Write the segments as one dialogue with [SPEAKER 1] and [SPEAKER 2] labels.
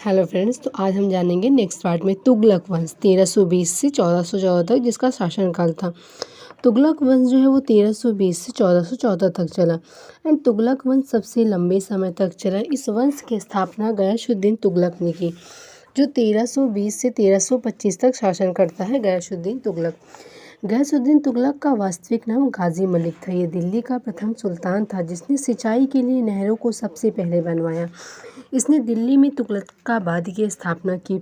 [SPEAKER 1] Hello friends, तो आज हम जानेंगे नेक्स्ट पार्ट में तुगलक वंश 1320 से 1414 तक जिसका शासनकाल था। तुगलक वंश जो है वो 1320 से 1414 तक चला एंड तुगलक वंश सबसे लंबे समय तक चला। इस वंश की स्थापना गयासुद्दीन तुगलक ने की, जो 1320 से 1325 तक शासन करता है। गयासुद्दीन तुगलक का वास्तविक नाम गाजी मलिक था। ये दिल्ली का प्रथम सुल्तान था जिसने सिंचाई के लिए नहरों को सबसे पहले बनवाया। इसने दिल्ली में तुगलकाबाद की स्थापना की।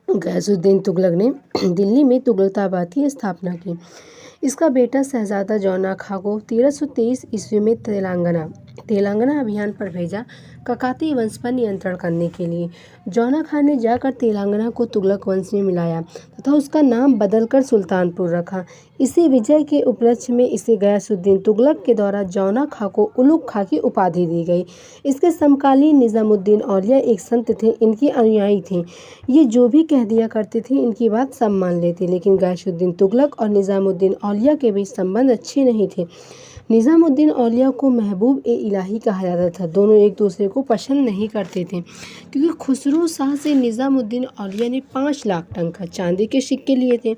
[SPEAKER 1] गयासुद्दीन तुगलक ने दिल्ली में तुगलकाबाद की स्थापना की। इसका बेटा शहजादा जौना खां को 1323 ईस्वी में तेलंगाना अभियान पर भेजा, ककाती वंश पर नियंत्रण करने के लिए। जौना खां ने जाकर तेलंगाना को तुगलक वंश में मिलाया तथा उसका नाम बदलकर सुल्तानपुर रखा। इसी विजय के उपलक्ष्य में इसे गयासुद्दीन तुगलक के द्वारा जौना खां को उलुग खां की उपाधि दी गई। इसके समकालीन निजामुद्दीन औलिया एक संत थे, इनके अनुयायी थे। ये जो भी कह दिया करते थे इनकी बात सब मान लेते, लेकिन गयासुद्दीन तुगलक और निजामुद्दीन औलिया के बीच संबंध अच्छे नहीं थे। निजामुद्दीन औलिया को महबूब ए इलाही कहा जाता था। दोनों एक दूसरे को पसंद नहीं करते थे क्योंकि खुसरो शाह से निजामुद्दीन औलिया ने 5 लाख टंका चांदी के सिक्के लिए थे।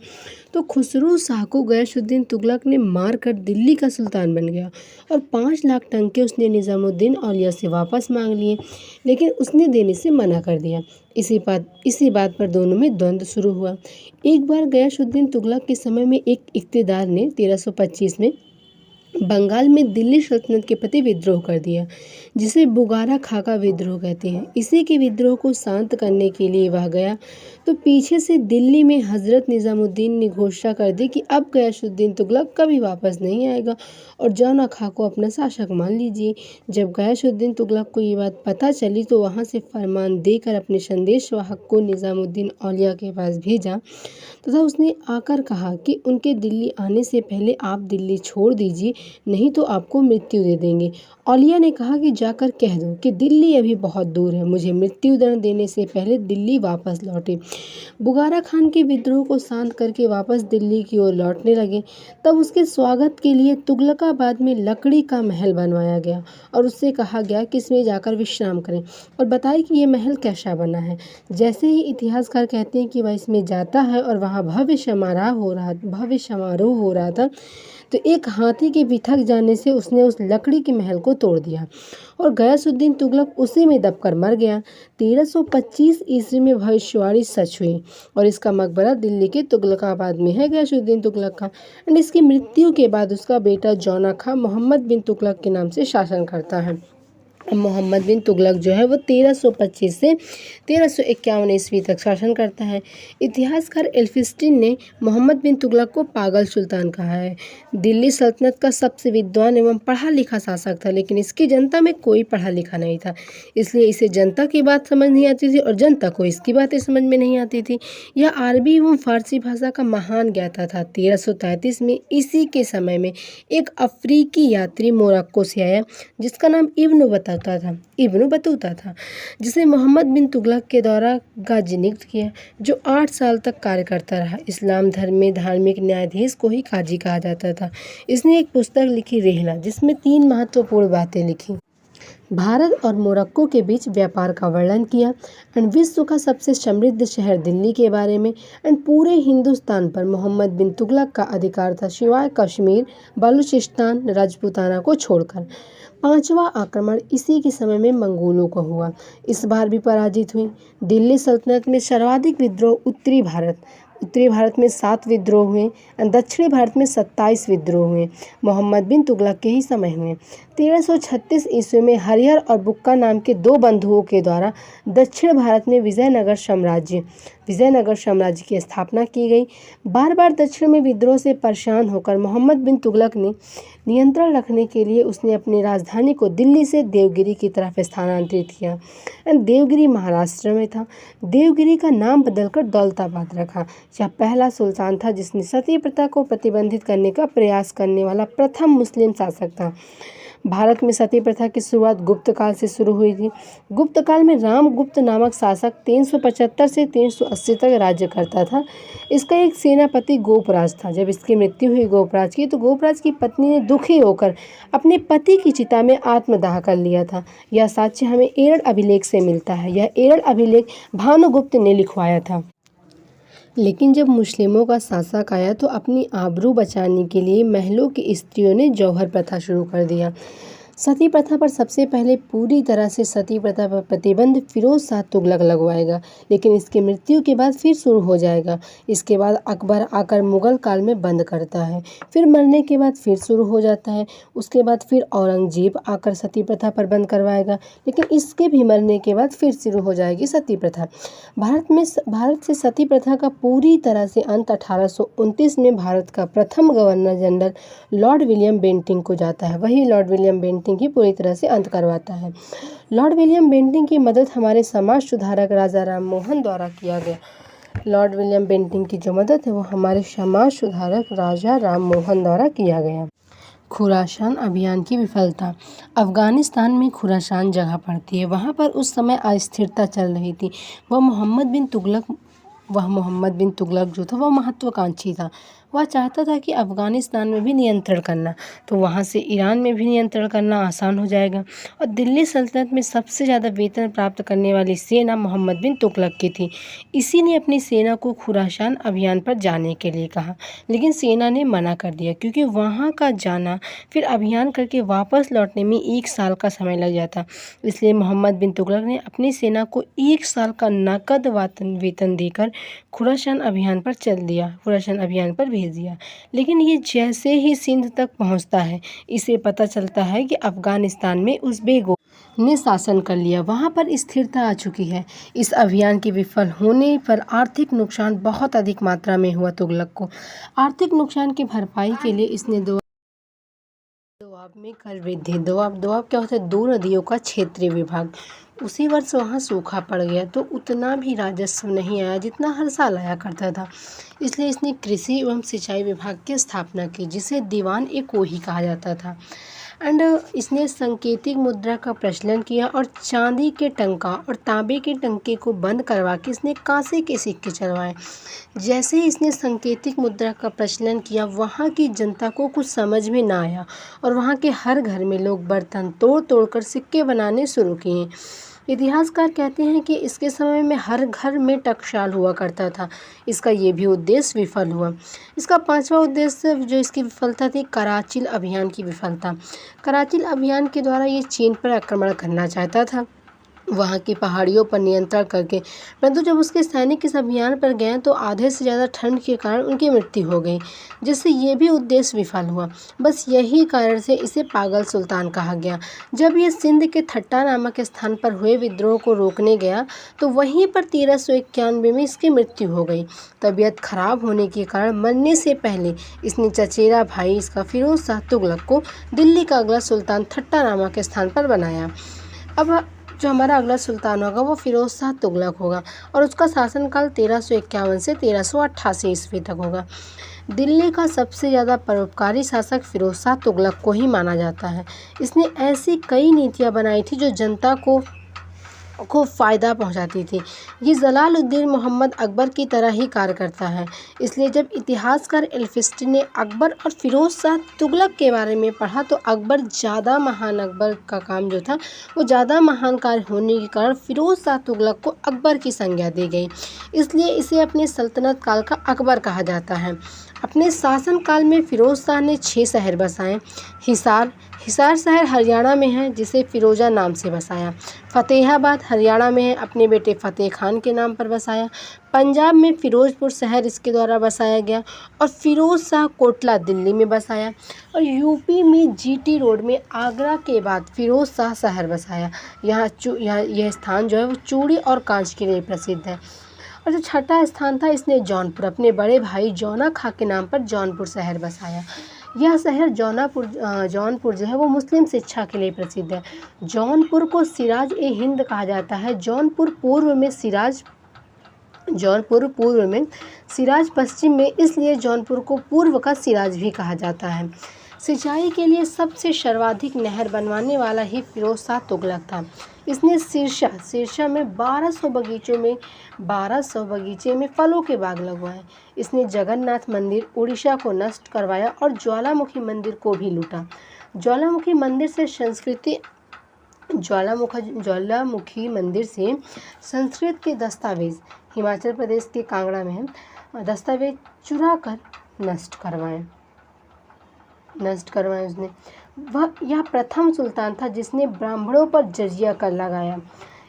[SPEAKER 1] तो खुसरो शाह को गयासुद्दीन तुगलक ने मार कर दिल्ली का सुल्तान बन गया और 5 लाख टंके उसने निजामुद्दीन औलिया से वापस मांग लिए, लेकिन उसने देने से मना कर दिया। इसी बात पर दोनों में द्वंद्व शुरू हुआ। एक बार गयासुद्दीन तुगलक के समय में एक इक़्तिदार ने 1325 में बंगाल में दिल्ली सल्तनत के प्रति विद्रोह कर दिया, जिसे बुगारा खां का विद्रोह कहते हैं। इसी के विद्रोह को शांत करने के लिए वह गया तो पीछे से दिल्ली में हज़रत निजामुद्दीन ने घोषणा कर दी कि अब गयासुद्दीन तुगलक कभी वापस नहीं आएगा और जौना खां को अपना शासक मान लीजिए। जब गयासुद्दीन तुगलक को ये बात पता चली तो वहाँ से फरमान देकर अपने संदेशवाहक को निजामुद्दीन औलिया के पास भेजा तथा उसने आकर कहा कि उनके दिल्ली आने से पहले आप दिल्ली छोड़ दीजिए, नहीं तो आपको मृत्यु दे देंगे। औलिया ने कहा कि जाकर कह दो कि दिल्ली अभी बहुत दूर है, मुझे मृत्यु दंड देने से पहले दिल्ली वापस लौटे। बुगारा खान के विद्रोह को शांत करके वापस दिल्ली की ओर लौटने लगे। तब उसके स्वागत के लिए तुगलकाबाद में लकड़ी का महल बनवाया गया और उससे कहा गया कि इसमें जाकर विश्राम करें और बताए कि ये महल कैसा बना है। जैसे ही इतिहासकार कहते हैं कि वह इसमें जाता है और वहाँ भव्य समारोह हो रहा था तो एक हाथी के भी थक जाने से उसने उस लकड़ी के महल को तोड़ दिया और गयासुद्दीन तुगलक उसी में दबकर मर गया। 1325 ईस्वी में भविष्यवाणी सच हुई और इसका मकबरा दिल्ली के तुगलकाबाद में है, गयासुद्दीन तुगलक का। एंड इसकी मृत्यु के बाद उसका बेटा जौना खां मोहम्मद बिन तुगलक के नाम से शासन करता है। मोहम्मद बिन तुगलक जो है वो 1325 से 1351 ईस्वी तक शासन करता है। इतिहासकार एल्फिस्टिन ने मोहम्मद बिन तुगलक को पागल सुल्तान कहा है। दिल्ली सल्तनत का सबसे विद्वान एवं पढ़ा लिखा शासक था, लेकिन इसकी जनता में कोई पढ़ा लिखा नहीं था, इसलिए इसे जनता की बात समझ नहीं आती थी और जनता को इसकी बातें समझ में नहीं आती थी। यह अरबी एवं फारसी भाषा का महान ज्ञाता था। 1333 में इसी के समय में एक अफ्रीकी यात्री मोरक्को से आया जिसका नाम इब्न बतूता था, जिसे मोहम्मद बिन तुगलक के द्वारा गाजी नियुक्त किया, जो 8 साल तक कार्य करता रहा। इस्लाम धर्म में धार्मिक न्यायाधीश को ही काजी कहा जाता था। इसने एक पुस्तक लिखी रेहला, जिसमें 3 महत्वपूर्ण बातें लिखी। भारत और मोरक्को के बीच व्यापार का वर्णन किया एंड विश्व का सबसे समृद्ध शहर दिल्ली के बारे में एंड पूरे हिंदुस्तान पर मोहम्मद बिन तुगलक का अधिकार था, सिवाय कश्मीर, बलूचिस्तान, राजपूताना को छोड़कर। 5वां आक्रमण इसी के समय में मंगोलों का हुआ, इस बार भी पराजित हुई। दिल्ली सल्तनत में सर्वाधिक विद्रोह उत्तरी भारत में 7 विद्रोह हुए और दक्षिणी भारत में 27 विद्रोह हुए। मोहम्मद बिन तुगलक के ही समय हुए। 1336 ईस्वी में हरिहर और बुक्का नाम के 2 बंधुओं के द्वारा दक्षिण भारत में विजयनगर साम्राज्य की स्थापना की गई। बार बार दक्षिण में विद्रोह से परेशान होकर मोहम्मद बिन तुगलक ने नियंत्रण रखने के लिए उसने अपनी राजधानी को दिल्ली से देवगिरी की तरफ स्थानांतरित किया। देवगिरी महाराष्ट्र में था। देवगिरी का नाम बदलकर दौलताबाद रखा। यह पहला सुल्तान था जिसने सती प्रथा को प्रतिबंधित करने का प्रयास करने वाला प्रथम मुस्लिम शासक था। भारत में सती प्रथा की शुरुआत गुप्त काल से शुरू हुई थी। गुप्त काल में रामगुप्त नामक शासक 375 से 380 तक राज्य करता था। इसका एक सेनापति गोपराज था। जब इसकी मृत्यु हुई गोपराज की, तो गोपराज की पत्नी ने दुखी होकर अपने पति की चिता में आत्मदाह कर लिया था। यह साक्ष्य हमें एरड़ अभिलेख से मिलता है। यह एरड़ अभिलेख भानुगुप्त ने लिखवाया था। लेकिन जब मुस्लिमों का शासक आया तो अपनी आबरू बचाने के लिए महलों की स्त्रियों ने जौहर प्रथा शुरू कर दिया। सती प्रथा पर सबसे पहले पूरी तरह से सती प्रथा पर प्रतिबंध फिरोज शाह तुगलक लगवाएगा, लेकिन इसकी मृत्यु के बाद फिर शुरू हो जाएगा। इसके बाद अकबर आकर मुगल काल में बंद करता है, फिर मरने के बाद फिर शुरू हो जाता है। उसके बाद फिर औरंगजेब आकर सती प्रथा पर बंद करवाएगा, लेकिन इसके भी मरने के बाद फिर शुरू हो जाएगी सती प्रथा। भारत से सती प्रथा का पूरी तरह से अंत 1829 में भारत का प्रथम governor general Lord William Bentinck को जाता है। वही लॉर्ड विलियम बेंटिंक ही पूरी तरह से अंत करवाता है। लॉर्ड विलियम बेंटिंक की मदद हमारे समाज सुधारक राजा राम मोहन द्वारा किया गया। लॉर्ड विलियम बेंटिंक की जो मदद है वो हमारे समाज सुधारक राजा राम मोहन द्वारा किया गया। खुरासान अभियान की विफलता। अफगानिस्तान में खुरासान जगह पड़ती है। वहाँ पर उस समय अस्थिरता चल रही थी। वह मोहम्मद बिन तुगलक जो था वह महत्वाकांक्षी था। वह चाहता था कि अफ़गानिस्तान में भी नियंत्रण करना, तो वहाँ से ईरान में भी नियंत्रण करना आसान हो जाएगा। और दिल्ली सल्तनत में सबसे ज़्यादा वेतन प्राप्त करने वाली सेना मोहम्मद बिन तुगलक की थी। इसी ने अपनी सेना को खुरासान अभियान पर जाने के लिए कहा, लेकिन सेना ने मना कर दिया, क्योंकि वहाँ का जाना फिर अभियान करके वापस लौटने में 1 साल का समय लग जाता। इसलिए मोहम्मद बिन तुगलक ने अपनी सेना को 1 साल का नकद वेतन देकर खुरासान अभियान पर भेज दिया। लेकिन ये जैसे ही सिंध तक पहुंचता है, इसे पता चलता है कि अफगानिस्तान में उज़्बेकों ने शासन कर लिया, वहां पर स्थिरता आ चुकी है। इस अभियान के विफल होने पर आर्थिक नुकसान बहुत अधिक मात्रा में हुआ तुगलक को। आर्थिक नुकसान की भरपाई के लिए इसने दोआब में कर वृद्धि। दोआब क्या होता है? 2 नदियों का क्षेत्रीय विभाग। उसी वर्ष वहाँ सूखा पड़ गया, तो उतना भी राजस्व नहीं आया जितना हर साल आया करता था। इसलिए इसने कृषि एवं सिंचाई विभाग की स्थापना की, जिसे दीवान ए कोही कहा जाता था। एंड इसने सांकेतिक मुद्रा का प्रचलन किया और चांदी के टंका और तांबे के टंके को बंद करवा के इसने कांसे के सिक्के चलवाए। जैसे ही इसने सांकेतिक मुद्रा का प्रचलन किया, वहाँ की जनता को कुछ समझ में ना आया और वहाँ के हर घर में लोग बर्तन तोड़ कर सिक्के बनाने शुरू किए। इतिहासकार कहते हैं कि इसके समय में हर घर में टकसाल हुआ करता था। इसका ये भी उद्देश्य विफल हुआ। इसका 5वां उद्देश्य जो इसकी विफलता थी, कराचिल अभियान की विफलता। कराचिल अभियान के द्वारा ये चीन पर आक्रमण करना चाहता था, वहाँ की पहाड़ियों पर नियंत्रण करके, परंतु जब उसके सैनिक इस अभियान पर गए तो आधे से ज़्यादा ठंड के कारण उनकी मृत्यु हो गई, जिससे ये भी उद्देश्य विफल हुआ। बस यही कारण से इसे पागल सुल्तान कहा गया। जब ये सिंध के थट्टा नामक स्थान पर हुए विद्रोह को रोकने गया, तो वहीं पर 1391 में इसकी मृत्यु हो गई। तबीयत खराब होने के कारण मरने से पहले इसने चचेरा भाई इसका फिरोज शाह तुगलक को दिल्ली का अगला सुल्तान थट्टा नामक स्थान पर बनाया। अब जो हमारा अगला सुल्तान होगा वो फिरोज शाह तुगलक होगा और उसका शासनकाल 1351 से 1388 ईस्वी तक होगा। दिल्ली का सबसे ज़्यादा परोपकारी शासक फिरोज शाह तुगलक को ही माना जाता है। इसने ऐसी कई नीतियाँ बनाई थी जो जनता को फ़ायदा पहुंचाती थी। ये जलालुद्दीन मोहम्मद अकबर की तरह ही कार्य करता है। इसलिए जब इतिहासकार एल्फिस्टन ने अकबर और फिरोज शाह तुगलक के बारे में पढ़ा, तो अकबर का काम जो था वो ज़्यादा महान कार्य होने के कारण फिरोज शाह तुगलक को अकबर की संज्ञा दी गई। इसलिए इसे अपने सल्तनत काल का अकबर कहा जाता है। अपने शासनकाल में फिरोज शाह ने 6 शहर बसाए। हिसार शहर हरियाणा में है, जिसे फिरोजा नाम से बसाया। फतेहाबाद हरियाणा में है, अपने बेटे फतेह खान के नाम पर बसाया। पंजाब में फिरोजपुर शहर इसके द्वारा बसाया गया और फिरोज शाह कोटला दिल्ली में बसाया। और यूपी में जीटी रोड में आगरा के बाद फिरोज शाह शहर बसाया। यह स्थान जो है वो चूड़ी और कांच के लिए प्रसिद्ध है। और जो 6ठा स्थान था, इसने जौनपुर अपने बड़े भाई जौना खां के नाम पर जौनपुर शहर बसाया। यह शहर जौनपुर जो है वो मुस्लिम शिक्षा के लिए प्रसिद्ध है। जौनपुर को सिराज ए हिंद कहा जाता है। जौनपुर पूर्व में सिराज पश्चिम में, इसलिए जौनपुर को पूर्व का सिराज भी कहा जाता है। सिंचाई के लिए सबसे सर्वाधिक नहर बनवाने वाला ही फिरोज शाह तुगलक था। इसने सिरसा में 1200 बगीचे में फलों के बाग लगवाए। इसने जगन्नाथ मंदिर उड़ीसा को नष्ट करवाया और ज्वालामुखी मंदिर को भी लूटा। ज्वालामुखी मंदिर से संस्कृत के दस्तावेज हिमाचल प्रदेश के कांगड़ा में दस्तावेज चुरा कर नष्ट करवाए उसने। यह प्रथम सुल्तान था जिसने ब्राह्मणों पर जजिया कर लगाया।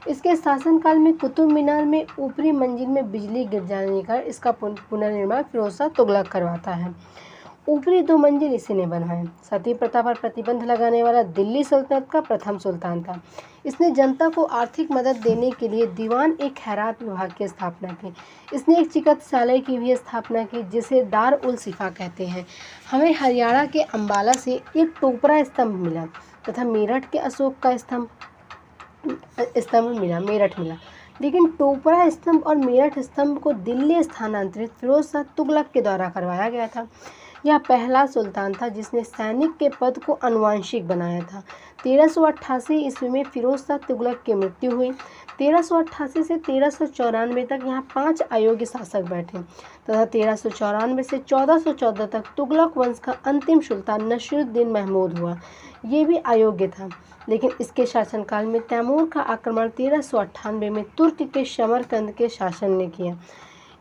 [SPEAKER 1] इसके शासनकाल में कुतुब मीनार में ऊपरी मंजिल में बिजली गिर जाने का इसका पुनर्निर्माण फिरोज शाह तुगलक करवाता है। ऊपरी 2 मंजिल इसी ने बनाए। सती प्रथा पर प्रतिबंध लगाने वाला दिल्ली सल्तनत का प्रथम सुल्तान था। इसने जनता को आर्थिक मदद देने के लिए दीवान ए खैरात विभाग की स्थापना की। इसने एक चिकित्सालय की भी स्थापना की जिसे दार उल शिफा कहते हैं। हमें हरियाणा के अंबाला से एक टोपरा स्तंभ मिला तथा मेरठ के अशोक का स्तंभ मेरठ मिला। लेकिन टोपरा स्तंभ और मेरठ स्तंभ को दिल्ली स्थानांतरित फिरोज शाह तुगलक के द्वारा करवाया गया था। यह पहला सुल्तान था जिसने सैनिक के पद को आनुवंशिक बनाया था। 1388 ईस्वी में फिरोज शाह तुगलक की मृत्यु हुई। 1388 से 1394 तक यहाँ 5 अयोग्य शासक बैठे तथा 1394 से 1414 तक तुगलक वंश का अंतिम सुल्तान नसीरुद्दीन महमूद हुआ। ये भी अयोग्य था, लेकिन इसके शासनकाल में तैमूर का आक्रमण 1398 में तुर्क के समरकंद के शासन ने किया।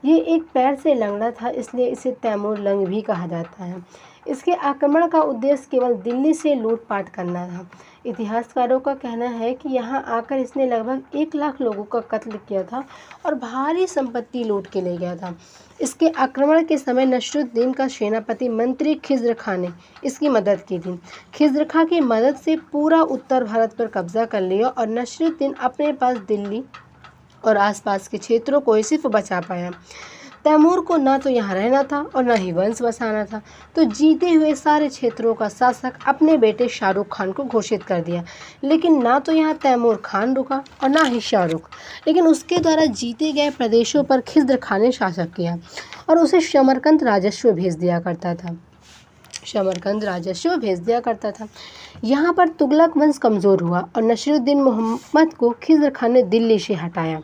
[SPEAKER 1] ये एक पैर से लंगड़ा था, इसलिए इसे तैमूर लंग भी कहा जाता है। इसके आक्रमण का उद्देश्य केवल दिल्ली से लूटपाट करना था। इतिहासकारों का कहना है कि यहाँ आकर इसने लगभग 1 लाख लोगों का कत्ल किया था और भारी संपत्ति लूट के ले गया था। इसके आक्रमण के समय नसीरुद्दीन का सेनापति मंत्री खिज्र खां ने इसकी मदद की थी। खिज्र खां की मदद से पूरा उत्तर भारत पर कब्जा कर लिया और नसीरुद्दीन अपने पास दिल्ली और आसपास के क्षेत्रों को ही सिर्फ बचा पाया। तैमूर को ना तो यहाँ रहना था और ना ही वंश बसाना था, तो जीते हुए सारे क्षेत्रों का शासक अपने बेटे शाहरुख खान को घोषित कर दिया। लेकिन ना तो यहाँ तैमूर खान रुका और ना ही शाहरुख, लेकिन उसके द्वारा जीते गए प्रदेशों पर खिज्र खान ने शासन किया और उसे समरकंद राजस्व भेज दिया करता था। यहाँ पर तुगलक वंश कमज़ोर हुआ और नसीरुद्दीन मोहम्मद को खिज्र खान ने दिल्ली से हटाया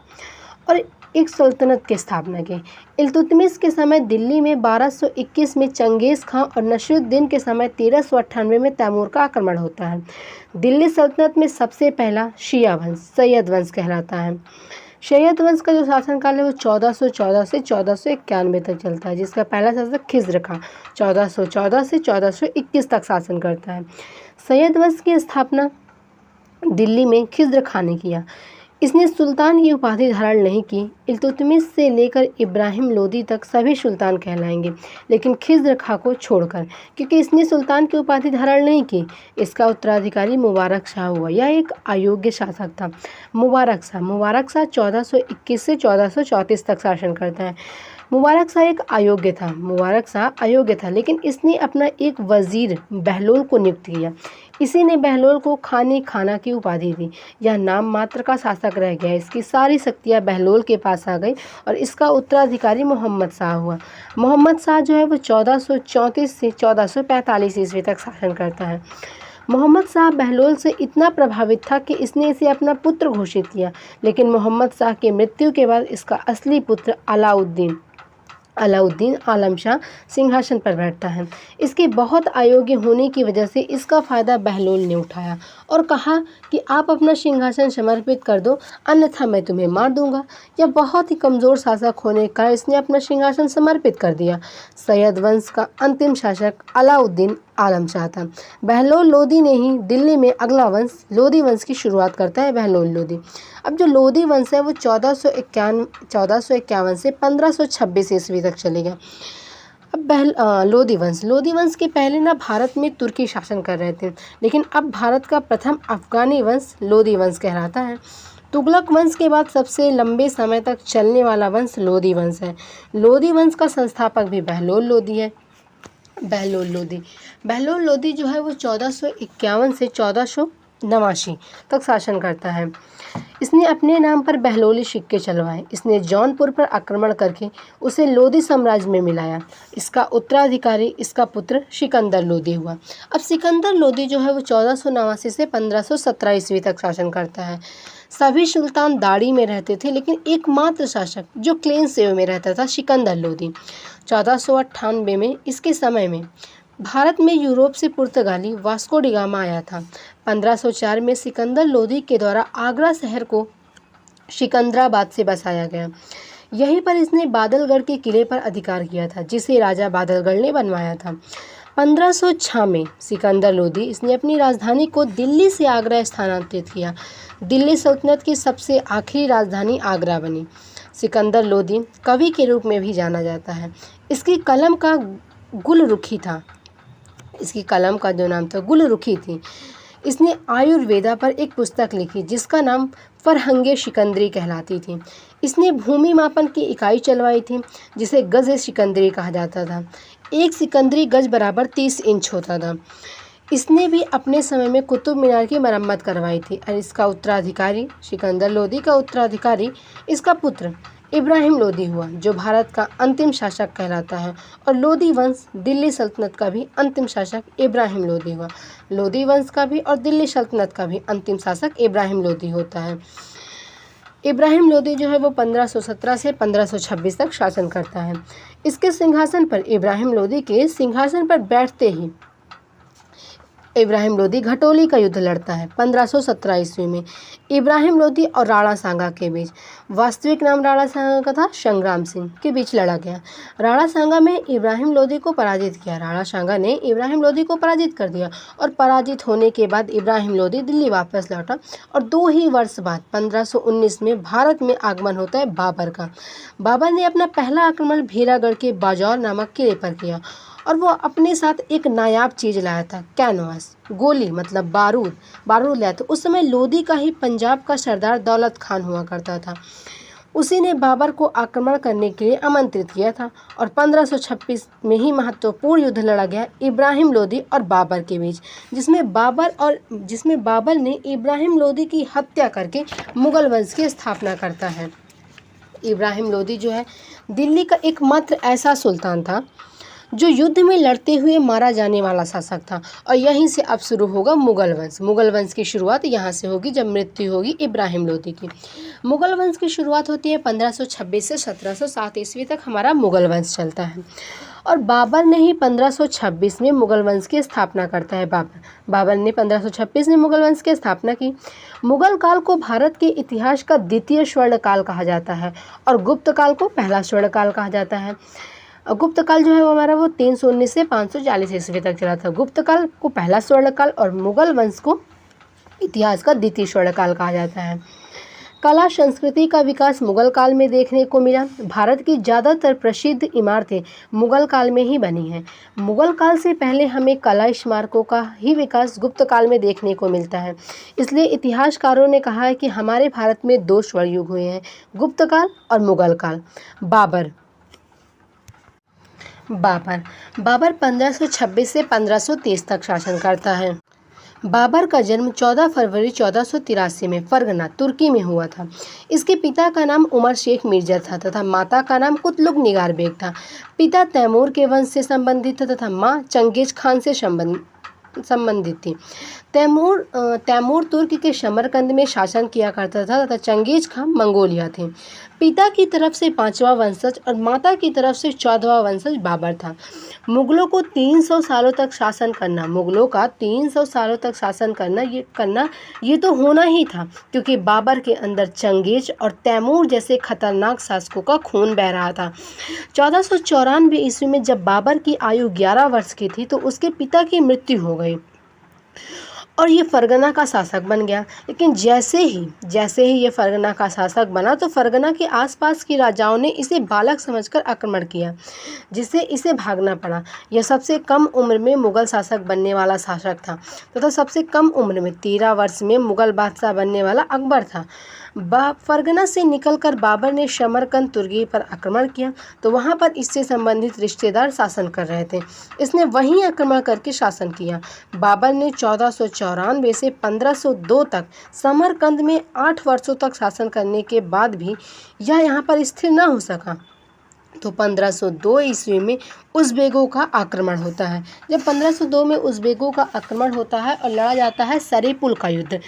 [SPEAKER 1] और एक सल्तनत की स्थापना की। इल्तुतमिश के समय दिल्ली में 1221 में चंगेज़ खां और नसीरुद्दीन के समय 1398 में तैमूर का आक्रमण होता है। दिल्ली सल्तनत में सबसे पहला शिया वंश सैयद वंश कहलाता है। सैयद वंश का जो शासनकाल है वो 1414 से 1491 तक चलता है, जिसका पहला शासक खिज्र खां 1414 से 1421 तक शासन करता है। सैयद वंश की स्थापना दिल्ली में खिज्र खां ने किया। इसने सुल्तान की उपाधि धारण नहीं की। इल्तुतमिश से लेकर इब्राहिम लोदी तक सभी सुल्तान कहलाएंगे, लेकिन खिज्र खां को छोड़कर, क्योंकि इसने सुल्तान की उपाधि धारण नहीं की। इसका उत्तराधिकारी मुबारक शाह हुआ। यह एक अयोग्य शासक था। मुबारक शाह 1421 से 1434 तक शासन करता है। मुबारक शाह अयोग्य था, लेकिन इसने अपना एक वजीर बहलोल को नियुक्त किया। इसी ने बहलोल को खाना की उपाधि दी। यह नाम मात्र का शासक रह गया। इसकी सारी शक्तियाँ बहलोल के पास आ गई और इसका उत्तराधिकारी मोहम्मद शाह हुआ। मोहम्मद शाह जो है वो 1434 से 1445 ईस्वी तक शासन करता है। मोहम्मद शाह बहलोल से इतना प्रभावित था कि इसने इसे अपना पुत्र घोषित किया, लेकिन मोहम्मद शाह की मृत्यु के बाद इसका असली पुत्र अलाउद्दीन आलम शाह सिंहासन पर बैठता है। इसके बहुत अयोग्य होने की वजह से इसका फ़ायदा बहलोल ने उठाया और कहा कि आप अपना सिंहासन समर्पित कर दो, अन्यथा मैं तुम्हें मार दूंगा। यह बहुत ही कमज़ोर शासक होने का इसने अपना सिंहासन समर्पित कर दिया। सैयद वंश का अंतिम शासक अलाउद्दीन आलम शाह था। बहलोल लोदी ने ही दिल्ली में अगला वंश लोदी वंश की शुरुआत करता है, बहलोल लोदी। अब जो लोदी वंश है वो 1451 से 1526 ईस्वी तक चलेगा। अब लोदी वंश के पहले ना भारत में तुर्की शासन कर रहे थे, लेकिन अब भारत का प्रथम अफगानी वंश लोदी वंश कहलाता है। तुगलक वंश के बाद सबसे लंबे समय तक चलने वाला वंश लोदी वंश है। लोदी वंश का संस्थापक भी बहलोल लोदी है। बहलोल लोदी जो है वो 1451 से 1489 तक शासन करता है। इसने अपने नाम पर बहलोली सिक्के चलवाए। इसने जौनपुर पर आक्रमण करके उसे लोदी साम्राज्य में मिलाया। इसका उत्तराधिकारी इसका पुत्र सिकंदर लोदी हुआ। अब सिकंदर लोदी जो है वो 1489 से 1517 ईस्वी तक शासन करता है। सभी सुल्तान दाड़ी में रहते थे, लेकिन एकमात्र शासक जो क्लीन शेव में रहता था सिकंदर लोदी। 1498 में इसके समय में भारत में यूरोप से पुर्तगाली वास्को डी गामा आया था। 1504 में सिकंदर लोदी के द्वारा आगरा शहर को सिकंदराबाद से बसाया गया। यहीं पर इसने बादलगढ़ के किले पर अधिकार किया था, जिसे राजा बादलगढ़ ने बनवाया था। 1506 में सिकंदर लोदी इसने अपनी राजधानी को दिल्ली से आगरा स्थानांतरित किया। दिल्ली सल्तनत की सबसे आखिरी राजधानी आगरा बनी। सिकंदर लोदी कवि के रूप में भी जाना जाता है। इसकी कलम का गुलरुखी था। इसकी कलम का जो नाम था गुलरुखी थी। इसने आयुर्वेदा पर एक पुस्तक लिखी जिसका नाम फरहंगे सिकंदरी कहलाती थी। इसने भूमि मापन की इकाई चलवाई थी जिसे गज सिकंदरी कहा जाता था। एक सिकंदरी गज बराबर 30 इंच होता था। इसने भी अपने समय में कुतुब मीनार की मरम्मत करवाई थी। और इसका उत्तराधिकारी सिकंदर लोदी का उत्तराधिकारी इसका पुत्र इब्राहिम लोदी हुआ, जो भारत का अंतिम शासक कहलाता है। और लोदी वंश दिल्ली सल्तनत का भी अंतिम शासक इब्राहिम लोदी हुआ। लोदी वंश का भी और दिल्ली सल्तनत का भी अंतिम शासक इब्राहिम लोदी होता है। इब्राहिम लोदी जो है वो 1517 से 1526 तक शासन करता है। इसके सिंहासन पर इब्राहिम लोदी के सिंहासन पर बैठते ही इब्राहिम लोदी घटोली का युद्ध लड़ता है। 1517 ईस्वी में इब्राहिम लोदी और राणा सांगा के बीच, वास्तविक नाम राणा सांगा का था, संग्राम सिंह के बीच लड़ा गया। राणा सांगा में इब्राहिम लोदी को पराजित किया। राणा सांगा ने इब्राहिम लोदी को पराजित कर दिया और पराजित होने के बाद इब्राहिम लोदी दिल्ली वापस लौटा। और 2 ही वर्ष बाद 1519 में भारत में आगमन होता है बाबर का। बाबर ने अपना पहला आक्रमण भीरागढ़ के बाजौर नामक किले पर किया और वो अपने साथ एक नायाब चीज़ लाया था, कैनवास, गोली मतलब बारूद लाया था। उस समय लोदी का ही पंजाब का सरदार दौलत खान हुआ करता था। उसी ने बाबर को आक्रमण करने के लिए आमंत्रित किया था और 1526 में ही महत्वपूर्ण युद्ध लड़ा गया इब्राहिम लोदी और बाबर के बीच, जिसमें बाबर ने इब्राहिम लोदी की हत्या करके मुगल वंश की स्थापना करता है। इब्राहिम लोदी जो है दिल्ली का एकमात्र ऐसा सुल्तान था जो युद्ध में लड़ते हुए मारा जाने वाला शासक था। और यहीं से अब शुरू होगा मुगल वंश। मुगल वंश की शुरुआत यहाँ से होगी जब मृत्यु होगी इब्राहिम लोदी की। मुगल वंश की शुरुआत होती है 1526 से 1707 ईस्वी तक हमारा मुगल वंश चलता है। और बाबर ने ही 1526 में मुगल वंश की स्थापना करता है। बाबर ने 1526 में मुगल वंश की स्थापना की। मुगल काल को भारत के इतिहास का द्वितीय स्वर्ण काल कहा जाता है और गुप्त काल को पहला स्वर्ण काल कहा जाता है। गुप्त काल जो है वो हमारा वो 319 से 540 ईस्वी तक चला था। गुप्त काल को पहला स्वर्ण काल और मुगल वंश को इतिहास का द्वितीय स्वर्ण काल कहा जाता है। कला संस्कृति का विकास मुगल काल में देखने को मिला। भारत की ज़्यादातर प्रसिद्ध इमारतें मुगल काल में ही बनी हैं। मुगल काल से पहले हमें कला स्मारकों का ही विकास गुप्त काल में देखने को मिलता है। इसलिए इतिहासकारों ने कहा है कि हमारे भारत में 2 स्वर्ण युग हुए हैं, गुप्त काल और मुगल काल। बाबर 1526 से 1530 तक शासन करता है। बाबर का जन्म 14 फरवरी 1483 में फरगना तुर्की में हुआ था। इसके पिता का नाम उमर शेख मिर्जा था तथा माता का नाम कुतलुक निगार बेग था। पिता तैमूर के वंश से संबंधित था तथा माँ चंगेज खान से संबंधित थी। तैमूर तुर्क के समरकंद में शासन किया करता था तथा चंगेज खान मंगोलिया थे। पिता की तरफ से 5वां वंशज और माता की तरफ से 14वां वंशज बाबर था। मुगलों का 300 सालों तक शासन करना ये तो होना ही था, क्योंकि बाबर के अंदर चंगेज और तैमूर जैसे खतरनाक शासकों का खून बह रहा था। 1494 ईस्वी में जब बाबर की आयु 11 वर्ष की थी तो उसके पिता की मृत्यु हो गई और ये फरगना का शासक बन गया। लेकिन जैसे ही ये फरगना का शासक बना तो फरगना के आसपास के राजाओं ने इसे बालक समझकर आक्रमण किया, जिससे इसे भागना पड़ा। यह सबसे कम उम्र में मुगल शासक बनने वाला शासक था तथा सबसे कम उम्र में 13 वर्ष में मुगल बादशाह बनने वाला अकबर था। फरगना से निकलकर बाबर ने समरकंद तुर्की पर आक्रमण किया, तो वहाँ पर इससे संबंधित रिश्तेदार शासन कर रहे थे। इसने वहीं आक्रमण करके शासन किया। बाबर ने 1494 से 1502 तक समरकंद में 8 वर्षों तक शासन करने के बाद भी यह यहाँ पर स्थिर न हो सका, तो 1502 ईस्वी में उज़्बेकों का आक्रमण होता है। जब 1502 में उज़्बेकों का आक्रमण होता है और लड़ा जाता है सरेपुल का युद्ध।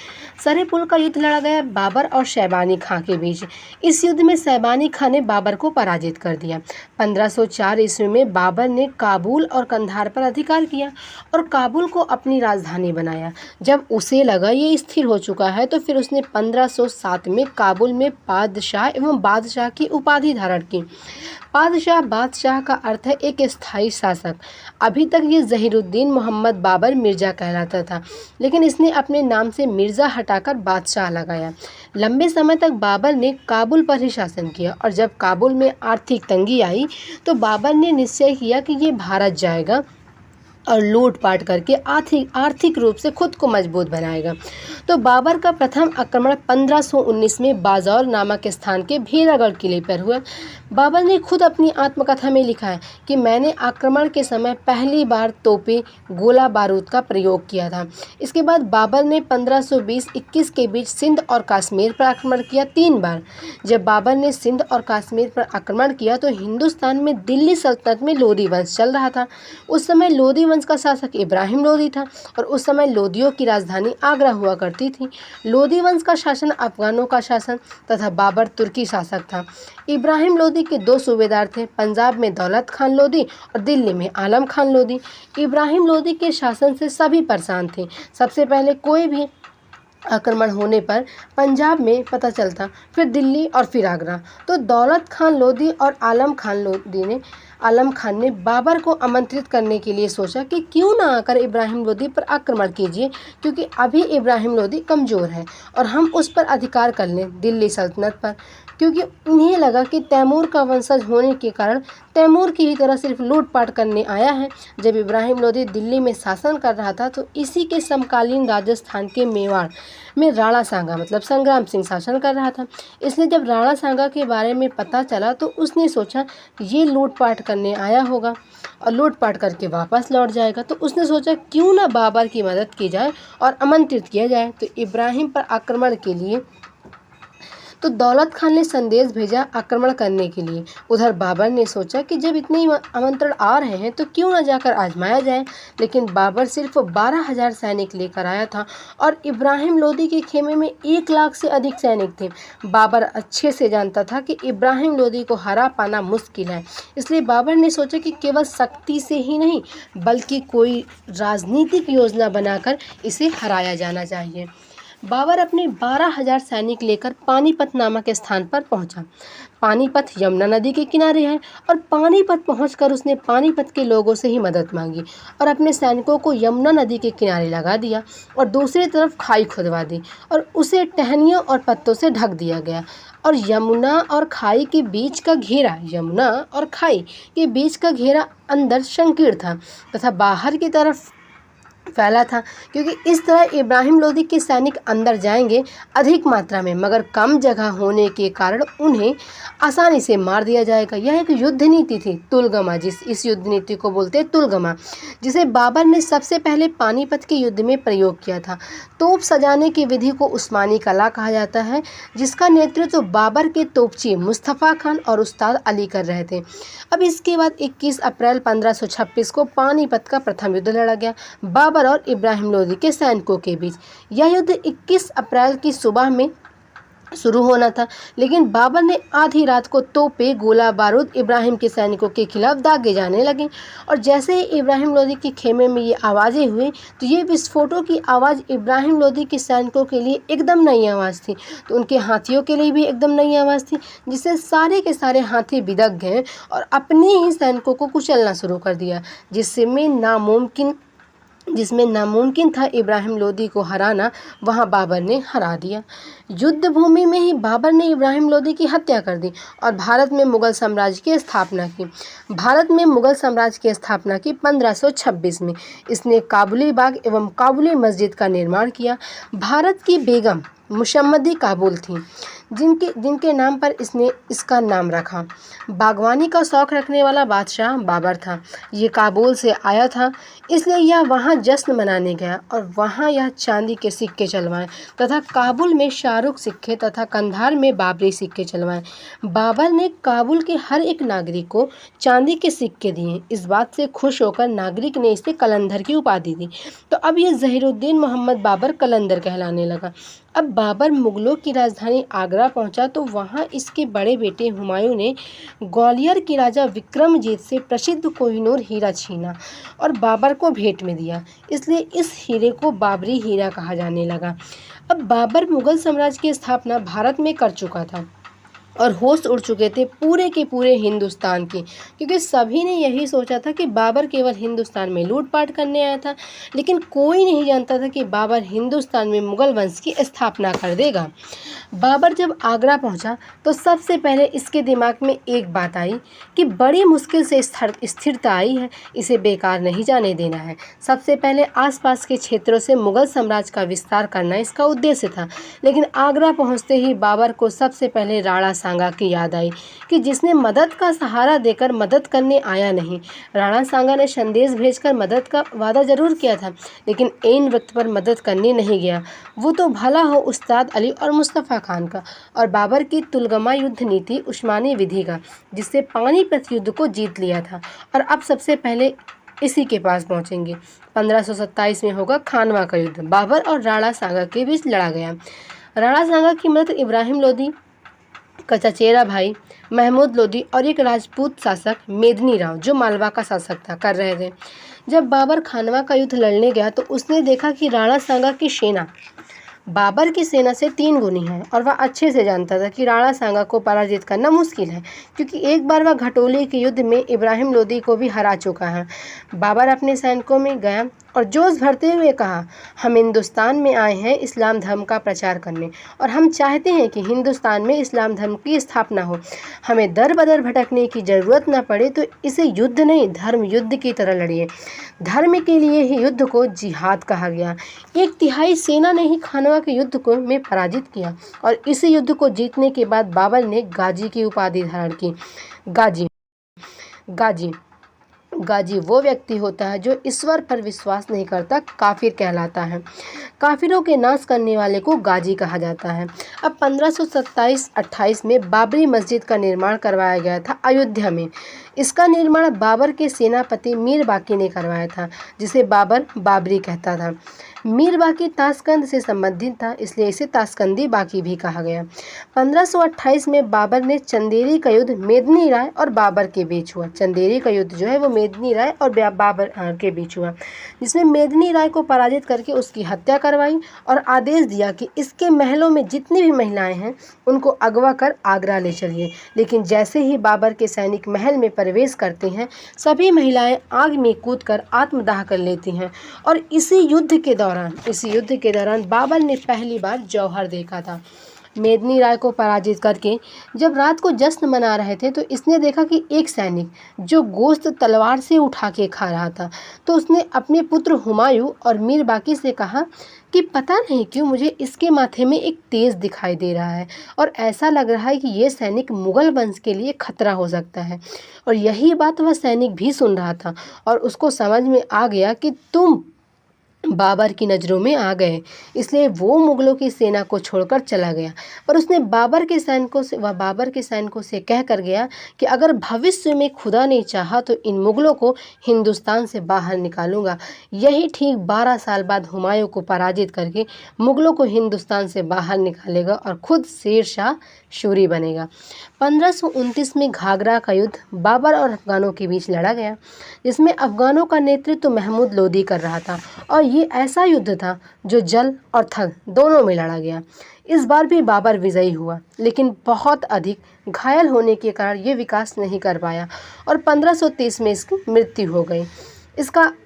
[SPEAKER 1] सरेपुल का युद्ध लड़ा गया बाबर और शैबानी खां के बीच। इस युद्ध में शैबानी खां ने बाबर को पराजित कर दिया। 1504 ईस्वी में बाबर ने काबुल और कंधार पर अधिकार किया और काबुल को अपनी राजधानी बनाया। जब उसे लगा ये स्थिर हो चुका है, तो फिर उसने 1507 में काबुल में पादशाह एवं बादशाह की उपाधि धारण की। बादशाह का अर्थ है एक स्थायी शासक। अभी तक ये ज़हीरुद्दीन मोहम्मद बाबर मिर्ज़ा कहलाता था, लेकिन इसने अपने नाम से मिर्ज़ा हटाकर बादशाह लगाया। लंबे समय तक बाबर ने काबुल पर ही शासन किया और जब काबुल में आर्थिक तंगी आई, तो बाबर ने निश्चय किया कि ये भारत जाएगा और लूटपाट करके आर्थिक रूप से खुद को मजबूत बनाएगा। तो बाबर का प्रथम आक्रमण 1519 में बाज़ौर नामक स्थान के भेरागढ़ किले पर हुआ। बाबर ने खुद अपनी आत्मकथा में लिखा है कि मैंने आक्रमण के समय पहली बार तोपें, गोला बारूद का प्रयोग किया था। इसके बाद बाबर ने 1520-21 के बीच सिंध और कश्मीर पर आक्रमण किया 3 बार। जब बाबर ने सिंध और कश्मीर पर आक्रमण किया, तो हिंदुस्तान में दिल्ली सल्तनत में लोदी वंश चल रहा था। उस समय लोदी वंश का शासक इब्राहिम लोदी था और उस समय लोदियों की राजधानी आगरा हुआ करती थी। लोदी वंश का शासन अफगानों का शासन तथा बाबर तुर्की शासक था। इब्राहिम लोदी के 2 सूबेदार थे, पंजाब में दौलत खान लोदी और दिल्ली में आलम खान लोदी। इब्राहिम लोदी के शासन से सभी परेशान थे। सबसे पहले कोई भी आक्रमण होने पर पंजाब में पता चलता, फिर दिल्ली और फिर आगरा। तो दौलत खान लोदी और आलम खान ने बाबर को आमंत्रित करने के लिए सोचा कि क्यों ना आकर इब्राहिम लोदी पर आक्रमण कीजिए, क्योंकि अभी इब्राहिम लोदी कमज़ोर है और हम उस पर अधिकार कर लें, दिल्ली सल्तनत पर। क्योंकि उन्हें लगा कि तैमूर का वंशज होने के कारण तैमूर की ही तरह सिर्फ लूटपाट करने आया है। जब इब्राहिम लोदी दिल्ली में शासन कर रहा था, तो इसी के समकालीन राजस्थान के मेवाड़ में राणा सांगा मतलब संग्राम सिंह शासन कर रहा था। इसलिए जब राणा सांगा के बारे में पता चला, तो उसने सोचा ये लूटपाट करने आया होगा और लूटपाट करके वापस लौट जाएगा। तो उसने सोचा क्यों ना बाबर की मदद की जाए और आमंत्रित किया जाए। तो इब्राहिम पर आक्रमण के लिए तो दौलत खान ने संदेश भेजा आक्रमण करने के लिए। उधर बाबर ने सोचा कि जब इतने आमंत्रण आ रहे हैं, तो क्यों ना जाकर आजमाया जाए। लेकिन बाबर सिर्फ 12,000 सैनिक लेकर आया था और इब्राहिम लोदी के खेमे में 1 लाख से अधिक सैनिक थे। बाबर अच्छे से जानता था कि इब्राहिम लोदी को हरा पाना मुश्किल है, इसलिए बाबर ने सोचा कि केवल शक्ति से ही नहीं, बल्कि कोई राजनीतिक योजना बनाकर इसे हराया जाना चाहिए। बाबर अपने 12,000 सैनिक लेकर पानीपत नामक स्थान पर पहुंचा। पानीपत यमुना नदी के किनारे है और पानीपत पहुंचकर उसने पानीपत के लोगों से ही मदद मांगी और अपने सैनिकों को यमुना नदी के किनारे लगा दिया और दूसरी तरफ खाई खुदवा दी और उसे टहनियों और पत्तों से ढक दिया गया। और यमुना और खाई के बीच का घेरा अंदर संकीर्ण था तथा बाहर की तरफ फैला था, क्योंकि इस तरह इब्राहिम लोदी के सैनिक अंदर जाएंगे अधिक मात्रा में, मगर कम जगह होने के कारण उन्हें आसानी से मार दिया जाएगा। यह एक युद्ध नीति थी, तुलगमा, इस युद्ध नीति को बोलते हैं तुलगमा, जिसे बाबर ने सबसे पहले पानीपत के युद्ध में प्रयोग किया था। तोप सजाने की विधि को उस्मानी कला कहा जाता है, जिसका नेतृत्व बाबर के तोपची मुस्तफ़ा खान और उस्ताद अली कर रहे थे। अब इसके बाद 21 अप्रैल 1526 को पानीपत का प्रथम युद्ध लड़ा गया बाबर और इब्राहिम लोदी के सैनिकों के बीच। यह युद्ध 21 अप्रैल की सुबह में शुरू होना था, लेकिन बाबर ने आधी रात को तोपे, गोला बारूद इब्राहिम के सैनिकों के खिलाफ दागे जाने लगे और जैसे ही इब्राहिम लोदी के खेमे में ये आवाज़ें हुई, तो ये विस्फोटों की आवाज़ इब्राहिम लोदी के सैनिकों के लिए एकदम नई आवाज़ थी, तो उनके हाथियों के लिए भी एकदम नई आवाज़ थी, जिससे सारे के सारे हाथी बिदक गए और अपने ही सैनिकों को कुचलना शुरू कर दिया, जिसमें नामुमकिन था इब्राहिम लोदी को हराना, वहां बाबर ने हरा दिया। युद्ध भूमि में ही बाबर ने इब्राहिम लोदी की हत्या कर दी और भारत में मुगल साम्राज्य की स्थापना की 1526 में। इसने काबुली बाग एवं काबुली मस्जिद का निर्माण किया। भारत की बेगम मुशम्मदी काबुल थी, जिनके जिनके नाम पर इसने इसका नाम रखा। बागवानी का शौक़ रखने वाला बादशाह बाबर था। ये काबुल से आया था, इसलिए यह वहाँ जश्न मनाने गया और वहाँ यह चांदी के सिक्के चलवाए तथा काबुल में शाहरुख सिक्के तथा कंधार में बाबरी सिक्के चलवाए। बाबर ने काबुल के हर एक नागरिक को चांदी के सिक्के दिए। इस बात से खुश होकर नागरिक ने इसे कलंदर की उपाधि दी। तो अब ये ज़हीरुद्दीन मोहम्मद बाबर कलंदर कहलाने लगा। अब बाबर मुग़लों की राजधानी आगरा पहुंचा तो वहां इसके बड़े बेटे हुमायूं ने ग्वालियर के राजा विक्रमजीत से प्रसिद्ध कोहिनूर हीरा छीना और बाबर को भेंट में दिया। इसलिए इस हीरे को बाबरी हीरा कहा जाने लगा। अब बाबर मुग़ल साम्राज्य की स्थापना भारत में कर चुका था और होश उड़ चुके थे पूरे के पूरे हिंदुस्तान की, क्योंकि सभी ने यही सोचा था कि बाबर केवल हिंदुस्तान में लूटपाट करने आया था, लेकिन कोई नहीं जानता था कि बाबर हिंदुस्तान में मुग़ल वंश की स्थापना कर देगा। बाबर जब आगरा पहुंचा तो सबसे पहले इसके दिमाग में एक बात आई कि बड़ी मुश्किल से स्थिरता आई है, इसे बेकार नहीं जाने देना है। सबसे पहले आसपास के क्षेत्रों से मुग़ल साम्राज्य का विस्तार करना इसका उद्देश्य था। लेकिन आगरा पहुंचते ही बाबर को सबसे पहले राणा सांगा की याद आई कि जिसने मदद का सहारा देकर मदद करने आया नहीं। राणा सांगा ने संदेश भेजकर मदद का वादा जरूर किया था, लेकिन ऐन वक्त पर मदद करने नहीं गया। वो तो भला हो उस्ताद अली और मुस्तफ़ा खान का और बाबर की तुलगमा युद्ध नीति उस्मानी विधि का, जिससे पानीपत युद्ध को जीत लिया था। और अब सबसे पहले इसी के पास पहुंचेंगे। 1527 में होगा खानवा का युद्ध। बाबर और राणा सांगा के बीच लड़ा गया। राणा सांगा की मदद इब्राहिम लोदी का चचेरा भाई महमूद लोदी और एक राजपूत शासक मेदिनी राव, जो मालवा का शासक था, कर रहे थे। जब बाबर खानवा का युद्ध लड़ने गया तो उसने देखा कि राणा सांगा की सेना बाबर की सेना से 3 गुनी है और वह अच्छे से जानता था कि राणा सांगा को पराजित करना मुश्किल है, क्योंकि एक बार वह घटोली के युद्ध में इब्राहिम लोदी को भी हरा चुका है। बाबर अपने सैनिकों में गया और जोश भरते हुए कहा, हम हिंदुस्तान में आए हैं इस्लाम धर्म का प्रचार करने और हम चाहते हैं कि हिंदुस्तान में इस्लाम धर्म की स्थापना हो। हमें दर बदर भटकने की ज़रूरत न पड़े तो इसे युद्ध नहीं धर्म युद्ध की तरह लड़िए। धर्म के लिए ही युद्ध को जिहाद कहा गया। 1/3 सेना ने ही खानवा के युद्ध को में पराजित किया और इस युद्ध को जीतने के बाद बाबर ने गाजी की उपाधि धारण की। गाजी गाजी वो व्यक्ति होता है जो ईश्वर पर विश्वास नहीं करता, काफिर कहलाता है। काफिरों के नाश करने वाले को गाजी कहा जाता है। अब 1527-28 में बाबरी मस्जिद का निर्माण करवाया गया था अयोध्या में। इसका निर्माण बाबर के सेनापति मीर बाकी ने करवाया था, जिसे बाबर बाबरी कहता था। मीर बाकी ताशकंद से संबंधित था, इसलिए इसे ताशकंदी बाकी भी कहा गया। 1528 में बाबर ने चंदेरी का युद्ध मेदिनी राय और बाबर के बीच हुआ। चंदेरी का युद्ध जो है वो मेदिनी राय और बाबर के बीच हुआ, जिसमें मेदिनी राय को पराजित करके उसकी हत्या करवाई और आदेश दिया कि इसके महलों में जितनी भी महिलाएं हैं उनको अगवा कर आगरा ले चलिए। लेकिन जैसे ही बाबर के सैनिक महल में प्रवेश करते हैं, सभी महिलाएं आग में कूदकर आत्मदाह कर लेती हैं। और इसी युद्ध के दौरान बाबर ने पहली बार जौहर देखा था। मेदिनी राय को पराजित करके जब रात को जश्न मना रहे थे तो इसने देखा कि एक सैनिक जो गोश्त तलवार से उठा के खा रहा था। तो उसने अपने पुत्र हुमायूं और मीर बाकी से कहा कि पता नहीं क्यों मुझे इसके माथे में एक तेज दिखाई दे रहा है और ऐसा लग रहा है कि ये सैनिक मुग़ल वंश के लिए खतरा हो सकता है। और यही बात वह सैनिक भी सुन रहा था और उसको समझ में आ गया कि तुम बाबर की नज़रों में आ गए, इसलिए वो मुग़लों की सेना को छोड़कर चला गया। पर उसने बाबर के सैनिकों से कह कर गया कि अगर भविष्य में खुदा ने चाहा तो इन मुग़लों को हिंदुस्तान से बाहर निकालूंगा। यही ठीक 12 साल बाद हुमायूं को पराजित करके मुग़लों को हिंदुस्तान से बाहर निकालेगा और खुद शेर शाह शूरी बनेगा। 1529 में घाघरा का युद्ध बाबर और अफगानों के बीच लड़ा गया, जिसमें अफगानों का नेतृत्व महमूद लोदी कर रहा था और ये ऐसा युद्ध था जो जल और थल दोनों में लड़ा गया। इस बार भी बाबर विजयी हुआ, लेकिन बहुत अधिक घायल होने के कारण ये विकास नहीं कर पाया और 1530 में इसकी मृत्यु हो गई।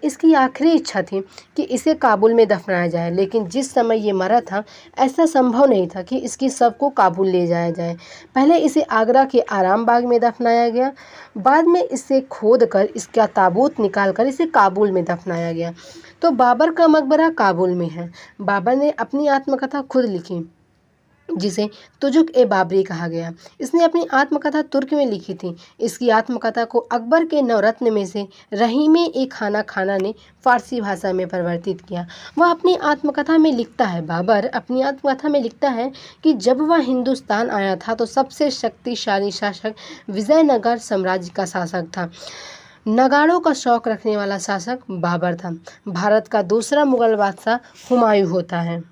[SPEAKER 1] इसकी आखिरी इच्छा थी कि इसे काबुल में दफनाया जाए, लेकिन जिस समय ये मरा था ऐसा संभव नहीं था कि इसकी शव को काबुल ले जाया जाए। पहले इसे आगरा के आराम बाग में दफनाया गया, बाद में इसे खोद कर इसका ताबूत निकाल कर इसे काबुल में दफनाया गया। तो बाबर का मकबरा काबुल में है। बाबर ने अपनी आत्मकथा खुद लिखी। जिसे तुजुक ए बाबरी कहा गया। इसने अपनी आत्मकथा तुर्क में लिखी थी। इसकी आत्मकथा को अकबर के नवरत्न में से रहीमे ए खाना खाना ने फारसी भाषा में परिवर्तित किया। वह अपनी आत्मकथा में लिखता है, बाबर अपनी आत्मकथा में लिखता है कि जब वह हिंदुस्तान आया था तो सबसे शक्तिशाली शासक विजयनगर साम्राज्य का शासक था। नगाड़ों का शौक रखने वाला शासक बाबर था। भारत का दूसरा मुगल बादशाह हुमायूं होता है।